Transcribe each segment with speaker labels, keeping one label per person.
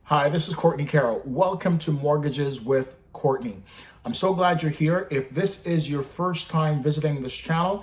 Speaker 1: Hi, this is Courtney Carroll. Welcome to Mortgages with Courtney. I'm so glad you're here. If this is your first time visiting this channel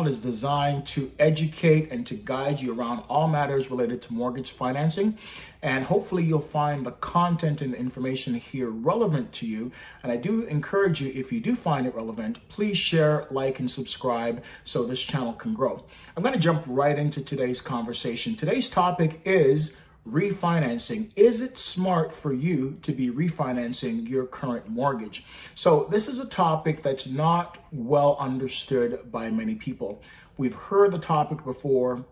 Speaker 1: is designed to educate and to guide you around all matters related to mortgage financing. And hopefully you'll find the content and information here relevant to you. And I do encourage you, if you do find it relevant, please share, like, and subscribe so this channel can grow. I'm going to jump right into today's conversation. Today's topic is refinancing. Is it smart for you to be refinancing your current mortgage? So this is a topic that's not well understood by many people. We've heard the topic before.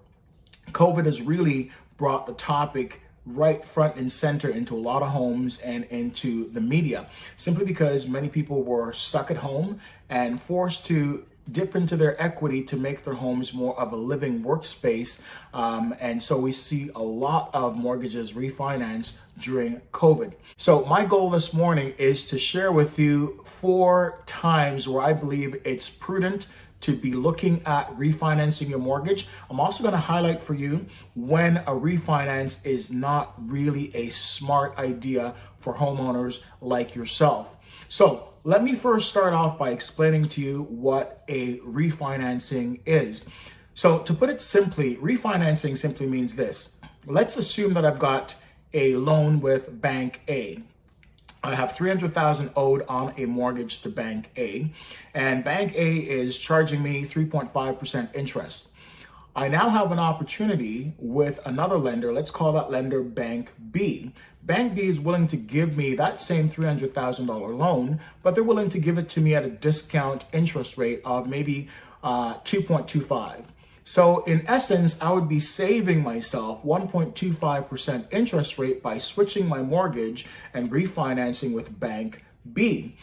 Speaker 1: COVID has really brought the topic right front and center into a lot of homes and into the media, simply because many people were stuck at home and forced to dip into their equity to make their homes more of a living workspace. And so we see a lot of mortgages refinance during COVID. So my goal this morning is to share with you 4 times where I believe it's prudent to be looking at refinancing your mortgage. I'm also going to highlight for you when a refinance is not really a smart idea for homeowners like yourself. So let me first start off by explaining to you what a refinancing is. So to put it simply, refinancing simply means this. Let's assume that I've got a loan with Bank A. I have $300,000 owed on a mortgage to Bank A, and Bank A is charging me 3.5% interest. I now have an opportunity with another lender. Let's call that lender Bank B. Bank B is willing to give me that same $300,000 loan, but they're willing to give it to me at a discount interest rate of maybe 2.25. So in essence, I would be saving myself 1.25% interest rate by switching my mortgage and refinancing with Bank B.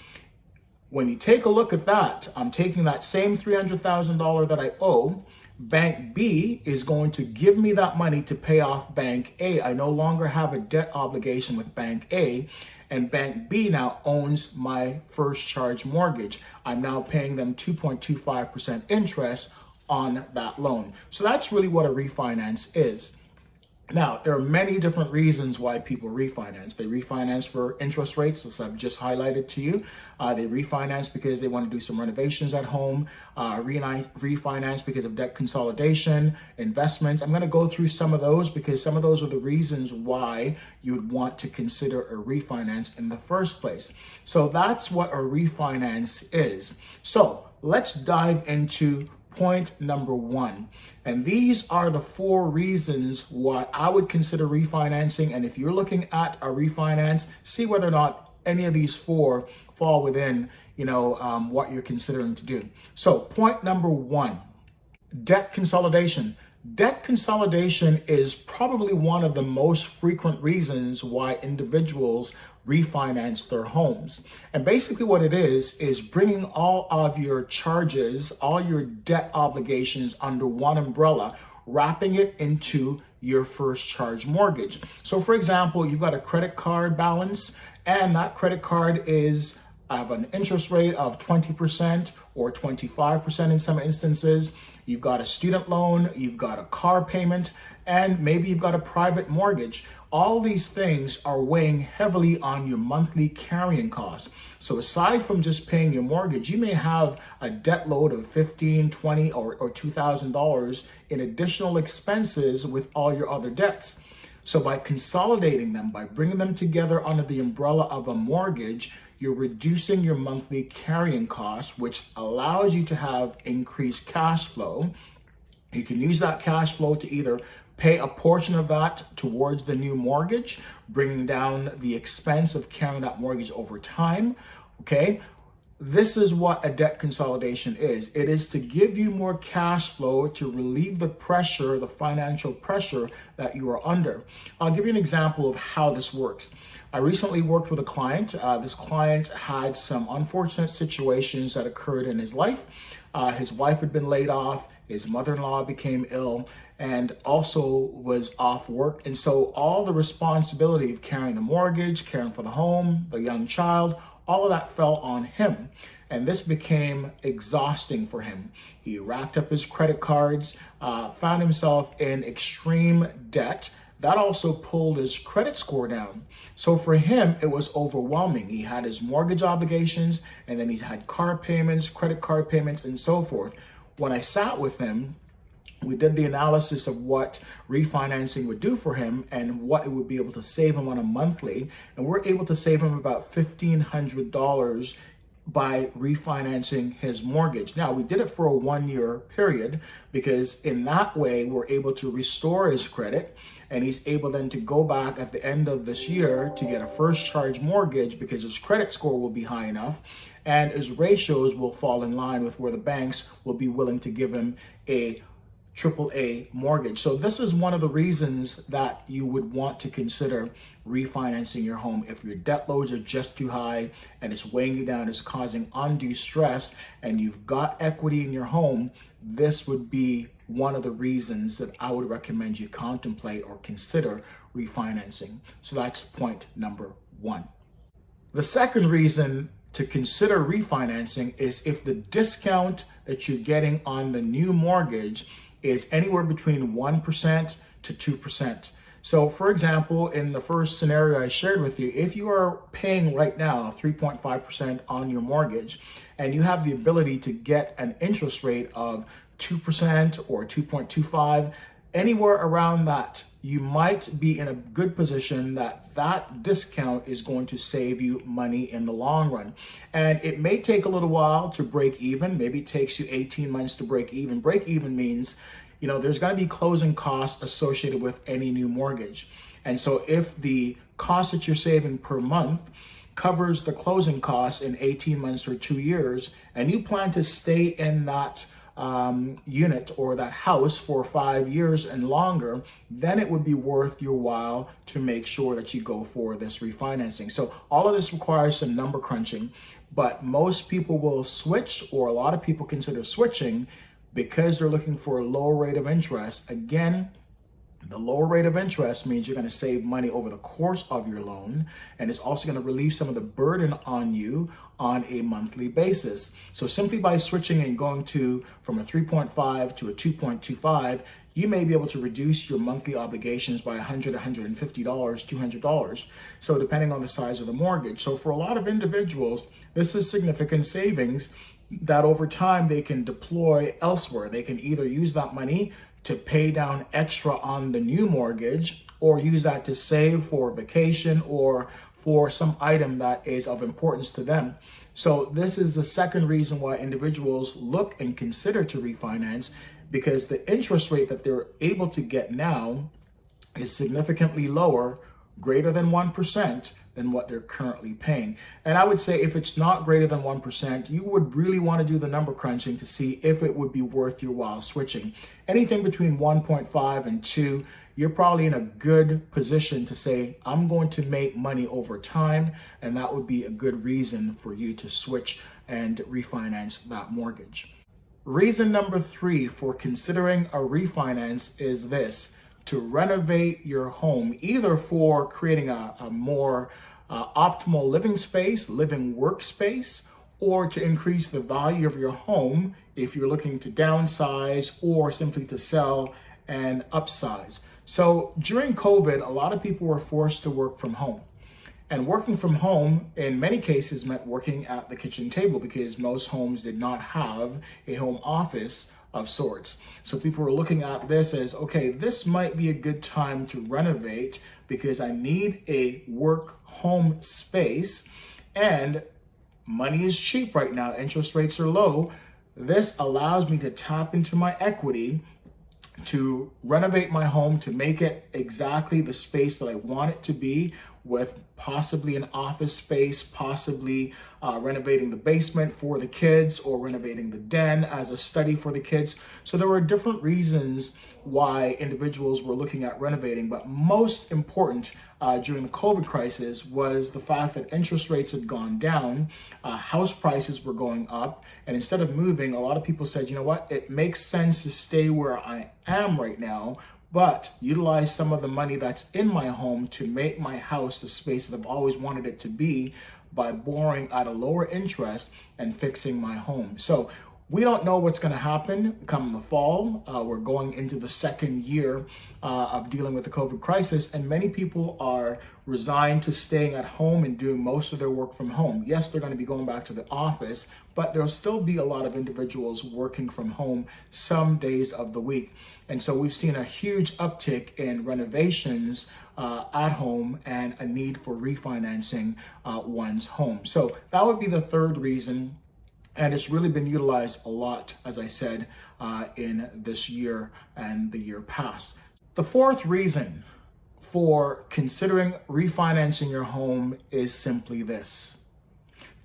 Speaker 1: When you take a look at that, I'm taking that same $300,000 that I owe. Bank B is going to give me that money to pay off Bank A. I no longer have a debt obligation with Bank A, and Bank B now owns my first charge mortgage. I'm now paying them 2.25% interest on that loan. So that's really what a refinance is. Now, there are many different reasons why people refinance. They refinance for interest rates, as I've just highlighted to you. They refinance because they want to do some renovations at home. Refinance because of debt consolidation, investments. I'm going to go through some of those because some of those are the reasons why you'd want to consider a refinance in the first place. So that's what a refinance is. So let's dive into point number 1. And these are the 4 reasons why I would consider refinancing. And if you're looking at a refinance, see whether or not any of these 4 fall within, what you're considering to do. So point number 1, debt consolidation. Debt consolidation is probably one of the most frequent reasons why individuals refinance their homes. And basically what it is bringing all of your charges, all your debt obligations under one umbrella, wrapping it into your first charge mortgage. So for example, you've got a credit card balance, and that credit card is have an interest rate of 20% or 25% in some instances. You've got a student loan, you've got a car payment, and maybe you've got a private mortgage. All these things are weighing heavily on your monthly carrying costs. So aside from just paying your mortgage, you may have a debt load of $15, $20, or $2,000 in additional expenses with all your other debts. So by consolidating them, by bringing them together under the umbrella of a mortgage, you're reducing your monthly carrying costs, which allows you to have increased cash flow. You can use that cash flow to either pay a portion of that towards the new mortgage, bringing down the expense of carrying that mortgage over time, okay? This is what a debt consolidation is. It is to give you more cash flow to relieve the pressure, the financial pressure that you are under. I'll give you an example of how this works. I recently worked with a client. This client had some unfortunate situations that occurred in his life. His wife had been laid off, his mother-in-law became ill, and also was off work. And so all the responsibility of carrying the mortgage, caring for the home, the young child, all of that fell on him. And this became exhausting for him. He racked up his credit cards, found himself in extreme debt, that also pulled his credit score down. So for him, it was overwhelming. He had his mortgage obligations, and then he's had car payments, credit card payments, and so forth. When I sat with him, we did the analysis of what refinancing would do for him and what it would be able to save him on a monthly. And we're able to save him about $1,500 by refinancing his mortgage. Now, we did it for a 1-year period because in that way, we're able to restore his credit, and he's able then to go back at the end of this year to get a first charge mortgage because his credit score will be high enough and his ratios will fall in line with where the banks will be willing to give him a AAA mortgage. So this is one of the reasons that you would want to consider refinancing your home. If your debt loads are just too high and it's weighing you down, it's causing undue stress, and you've got equity in your home, this would be one of the reasons that I would recommend you contemplate or consider refinancing. So that's point number 1. The second reason to consider refinancing is if the discount that you're getting on the new mortgage is anywhere between 1% to 2%. So for example, in the first scenario I shared with you, if you are paying right now 3.5% on your mortgage and you have the ability to get an interest rate of 2% or 2.25, anywhere around that, you might be in a good position that discount is going to save you money in the long run. And it may take a little while to break even. Maybe it takes you 18 months to break even. Break even means, there's going to be closing costs associated with any new mortgage. And so if the cost that you're saving per month covers the closing costs in 18 months or 2 years, and you plan to stay in that unit or that house for 5 years and longer, then it would be worth your while to make sure that you go for this refinancing. So all of this requires some number crunching, but most people will switch, or a lot of people consider switching because they're looking for a lower rate of interest. Again, the lower rate of interest means you're going to save money over the course of your loan, and it's also going to relieve some of the burden on you on a monthly basis. So simply by switching and going from a 3.5 to a 2.25, you may be able to reduce your monthly obligations by $100, $150, $200. So depending on the size of the mortgage. So for a lot of individuals, this is significant savings that over time they can deploy elsewhere. They can either use that money to pay down extra on the new mortgage, or use that to save for vacation or for some item that is of importance to them. So this is the second reason why individuals look and consider to refinance, because the interest rate that they're able to get now is significantly lower, greater than 1%, than what they're currently paying. And I would say if it's not greater than 1%, you would really want to do the number crunching to see if it would be worth your while switching. Anything between 1.5 and 2, you're probably in a good position to say, I'm going to make money over time, and that would be a good reason for you to switch and refinance that mortgage. Reason number 3 for considering a refinance is this: to renovate your home, either for creating a more optimal living space, living workspace, or to increase the value of your home if you're looking to downsize or simply to sell and upsize. So during COVID, a lot of people were forced to work from home. And working from home in many cases meant working at the kitchen table, because most homes did not have a home office of sorts. So people were looking at this as, okay, this might be a good time to renovate because I need a work home space, and money is cheap right now. Interest rates are low. This allows me to tap into my equity to renovate my home, to make it exactly the space that I want it to be, with possibly an office space, possibly renovating the basement for the kids, or renovating the den as a study for the kids. So there were different reasons why individuals were looking at renovating, but most important during the COVID crisis was the fact that interest rates had gone down, house prices were going up, and instead of moving, a lot of people said, you know what, it makes sense to stay where I am right now, but utilize some of the money that's in my home to make my house the space that I've always wanted it to be by borrowing at a lower interest and fixing my home. So We don't know what's going to happen come the fall. We're going into the second year of dealing with the COVID crisis, and many people are resigned to staying at home and doing most of their work from home. Yes, they're going to be going back to the office, but there'll still be a lot of individuals working from home some days of the week. And so we've seen a huge uptick in renovations at home and a need for refinancing one's home. So that would be the third reason. And it's really been utilized a lot, as I said, in this year and the year past. The fourth reason for considering refinancing your home is simply this: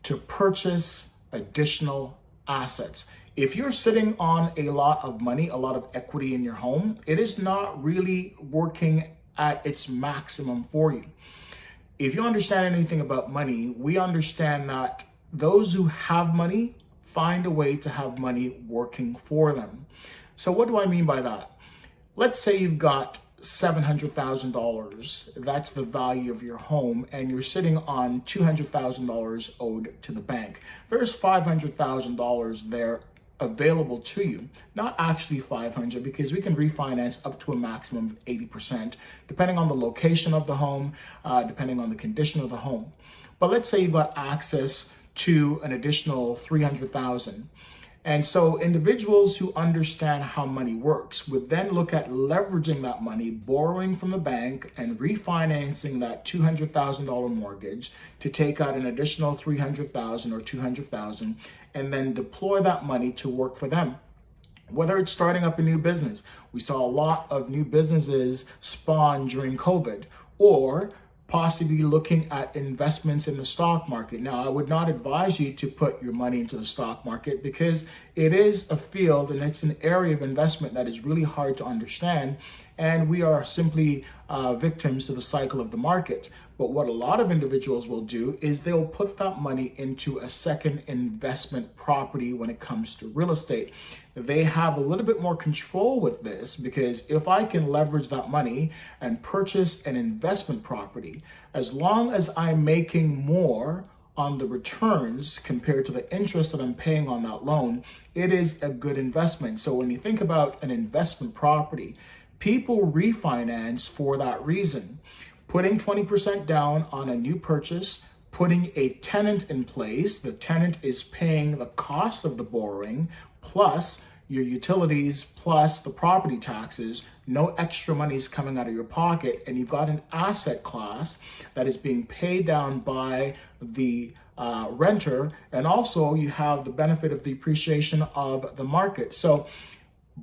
Speaker 1: to purchase additional assets. If you're sitting on a lot of money, a lot of equity in your home, it is not really working at its maximum for you. If you understand anything about money, we understand that those who have money find a way to have money working for them. So what do I mean by that? Let's say you've got $700,000. That's the value of your home, and you're sitting on $200,000 owed to the bank. There's $500,000 there available to you. Not actually 500, because we can refinance up to a maximum of 80%, depending on the location of the home, depending on the condition of the home. But let's say you've got access to an additional 300,000. And so individuals who understand how money works would then look at leveraging that money, borrowing from the bank and refinancing that $200,000 mortgage to take out an additional 300,000 or 200,000, and then deploy that money to work for them. Whether it's starting up a new business, we saw a lot of new businesses spawn during COVID, or possibly looking at investments in the stock market. Now, I would not advise you to put your money into the stock market, because it is a field and it's an area of investment that is really hard to understand, and we are simply victims to the cycle of the market. But what a lot of individuals will do is they'll put that money into a second investment property when it comes to real estate. They have a little bit more control with this, because if I can leverage that money and purchase an investment property, as long as I'm making more on the returns compared to the interest that I'm paying on that loan, it is a good investment. So when you think about an investment property, people refinance for that reason. Putting 20% down on a new purchase, putting a tenant in place. The tenant is paying the cost of the borrowing, plus your utilities, plus the property taxes. No extra money is coming out of your pocket, and you've got an asset class that is being paid down by the renter, and also you have the benefit of the appreciation of the market. So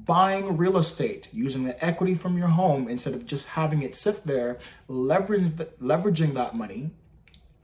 Speaker 1: buying real estate, using the equity from your home instead of just having it sit there, leveraging that money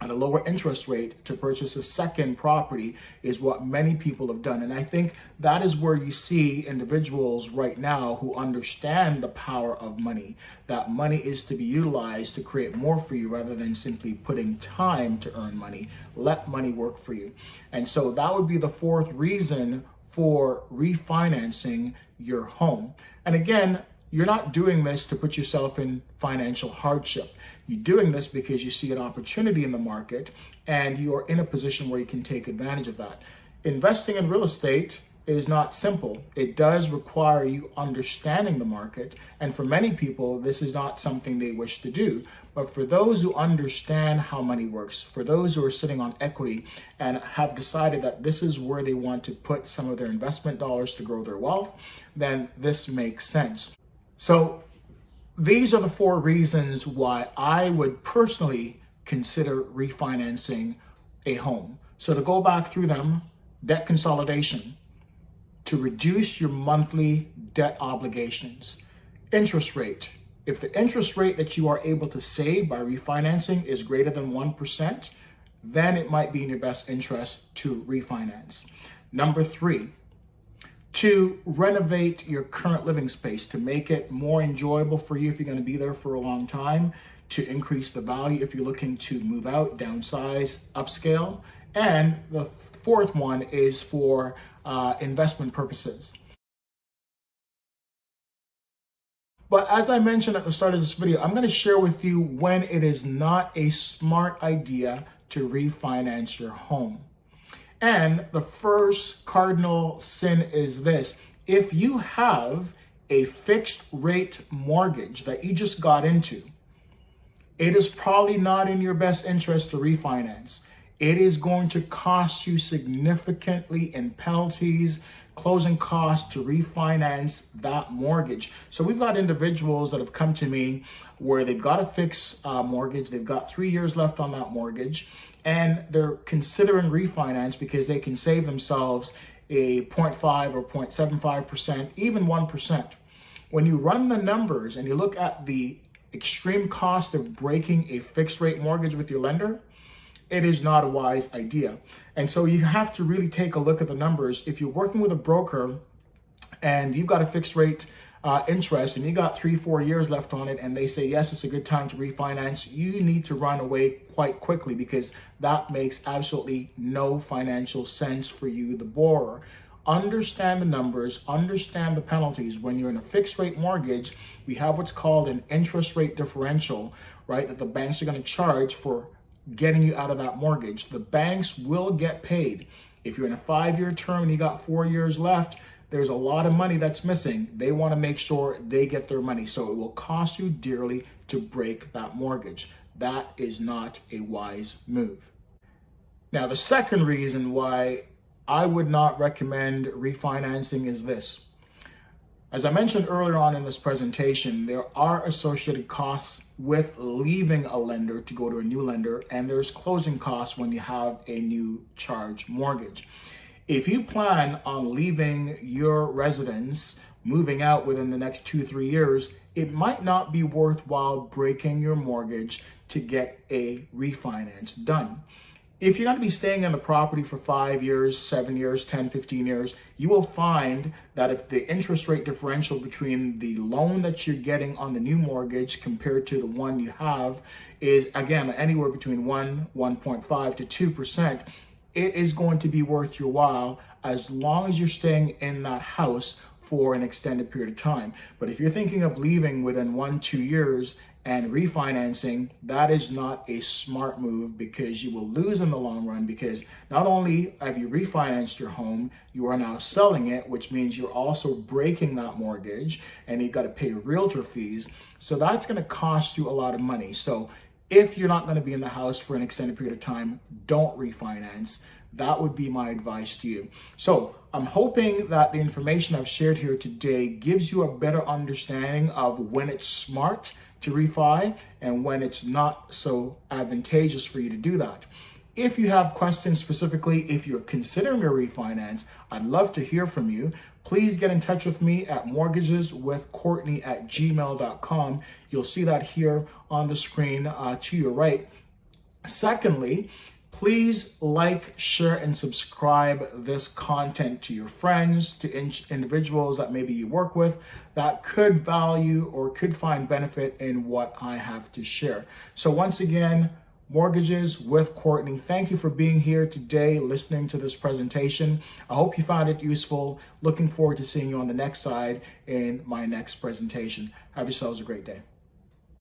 Speaker 1: at a lower interest rate to purchase a second property is what many people have done. And I think that is where you see individuals right now who understand the power of money, that money is to be utilized to create more for you rather than simply putting time to earn money. Let money work for you. And so that would be the fourth reason for refinancing your home. And again, you're not doing this to put yourself in financial hardship. You're doing this because you see an opportunity in the market and you are in a position where you can take advantage of that. Investing in real estate is not simple. It does require you understanding the market. And for many people, this is not something they wish to do. But for those who understand how money works, for those who are sitting on equity and have decided that this is where they want to put some of their investment dollars to grow their wealth, then this makes sense. So these are the four reasons why I would personally consider refinancing a home. So to go back through them: debt consolidation, to reduce your monthly debt obligations; interest rate. If the interest rate that you are able to save by refinancing is greater than 1%, then it might be in your best interest to refinance. Number 3, to renovate your current living space, to make it more enjoyable for you if you're going to be there for a long time, to increase the value if you're looking to move out, downsize, upscale. And the fourth one is for investment purposes. But as I mentioned at the start of this video, I'm going to share with you when it is not a smart idea to refinance your home. And the first cardinal sin is this: if you have a fixed rate mortgage that you just got into, it is probably not in your best interest to refinance. It is going to cost you significantly in penalties, closing costs to refinance that mortgage. So we've got individuals that have come to me where they've got a fixed mortgage, they've got 3 years left on that mortgage, and they're considering refinance because they can save themselves a 0.5 or 0.75%, even 1%. When you run the numbers and you look at the extreme cost of breaking a fixed rate mortgage with your lender, it is not a wise idea. And so you have to really take a look at the numbers. If you're working with a broker and you've got a fixed rate interest and you got 3-4 years left on it and they say, yes, it's a good time to refinance, you need to run away quite quickly, because that makes absolutely no financial sense for you, the borrower. Understand the numbers, understand the penalties. When you're in a fixed rate mortgage, we have what's called an interest rate differential, right? That the banks are going to charge for getting you out of that mortgage. The banks will get paid. If you're in a 5-year term and you got 4 years left, there's a lot of money that's missing. They want to make sure they get their money. So it will cost you dearly to break that mortgage. That is not a wise move. Now, the second reason why I would not recommend refinancing is this. As I mentioned earlier on in this presentation, there are associated costs with leaving a lender to go to a new lender, and there's closing costs when you have a new charge mortgage. If you plan on leaving your residence, moving out within the next 2-3 years, it might not be worthwhile breaking your mortgage to get a refinance done. If you're going to be staying in the property for 5 years, 7 years, 10, 15 years, you will find that if the interest rate differential between the loan that you're getting on the new mortgage compared to the one you have is, again, anywhere between 1.5 to 2%, it is going to be worth your while as long as you're staying in that house for an extended period of time. But if you're thinking of leaving within 1-2 years and refinancing, that is not a smart move, because you will lose in the long run, because not only have you refinanced your home, you are now selling it, which means you're also breaking that mortgage and you've got to pay realtor fees. So that's going to cost you a lot of money. So if you're not going to be in the house for an extended period of time, don't refinance. That would be my advice to you. So I'm hoping that the information I've shared here today gives you a better understanding of when it's smart to refi and when it's not so advantageous for you to do that. If you have questions specifically, if you're considering a refinance, I'd love to hear from you. Please get in touch with me at mortgageswithcourtney@gmail.com. You'll see that here on the screen to your right. Secondly, please like, share, and subscribe this content to your friends, to individuals that maybe you work with that could value or could find benefit in what I have to share. So once again, Mortgages with Courtney, thank you for being here today, listening to this presentation. I hope you found it useful. Looking forward to seeing you on the next side in my next presentation. Have yourselves a great day.